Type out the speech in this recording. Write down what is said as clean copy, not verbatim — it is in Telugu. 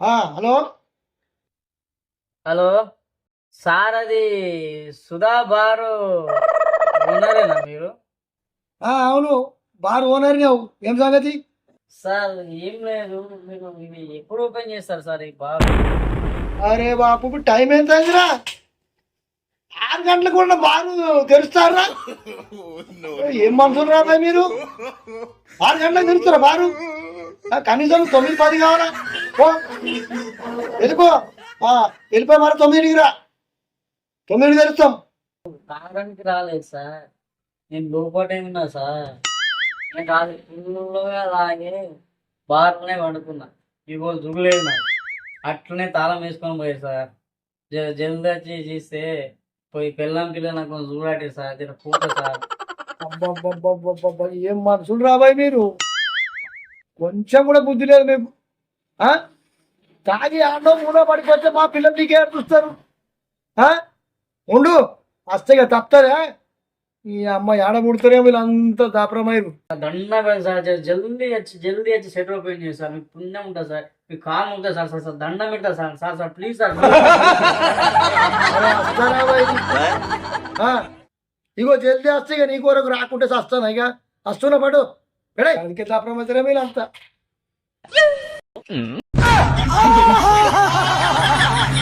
హలో. హలో సార్, అది సుధా బారు ఓనరేనా మీరు? అవును, బార్ ఓనర్ నువ్వు. ఏం సంగతి? సార్ ఏం లేదు, మీరు ఇది ఎప్పుడు ఓపెన్ చేస్తారు సార్ ఈ బార్? అరే బాబు, ఇప్పుడు టైం ఎంత అయిందిరా? 6 గంటలకు కూడా బారు తెరుస్తారా? ఏం మనుషులు రా భయ్ మీరు? 6 గంటలకు తెరుస్తారా బారు? కనీసం 9-10 కావాలా? పో, వెళ్ళిపో. వెళ్ళిపోయి మరి 9కి రా. 9కి తెరుస్తాం. తాగడానికి రాలేదు సార్, నేను లోపటే ఉన్నా సార్. నేను కాదు ఫుల్గా తాగి బార్లోనే వండుకున్నా. ఇగో జుగులేదు నాకు, అట్లనే తాళం వేసుకొని పోయి సార్. జల్దీ వచ్చి చేస్తే పోయి పిల్లలు నాకు కొంచెం చూడాటి సార్, దీని పూట సార్. అబ్బబ్బబ్బబ్బబ్బబ్బ, ఏం మనుషులు రాబాయ్ మీరు? కొంచెం కూడా బుద్ధి లేదు మీకు. తాగి ఆడో మూడో పడిపోతే మా పిల్లలు నీకే చూస్తారు. ఉండు, వస్తాయి తప్పుతారా? ఈ అమ్మ ఏడ ముడతారేమో వీళ్ళంతా దాపరమయ్యారు. దండ పెడతారు సార్, జల్దీ వచ్చి సెట్ ఓపెన్ చేసి సార్, మీకు పుణ్యం ఉంటుంది సార్, మీకు కాలం ఉంటుంది సార్. సార్ సార్ దండం పెడతా sir, sir sir please sir. అరే వస్తారా బాయ్? ఇగో జల్దీ వస్తే ఇక నీ కొరకు రాకుంటే వస్తాను. ఇక వస్తున్నా పడు పెడే, అందుకే దాపరమవుతారేమో వీళ్ళంతా.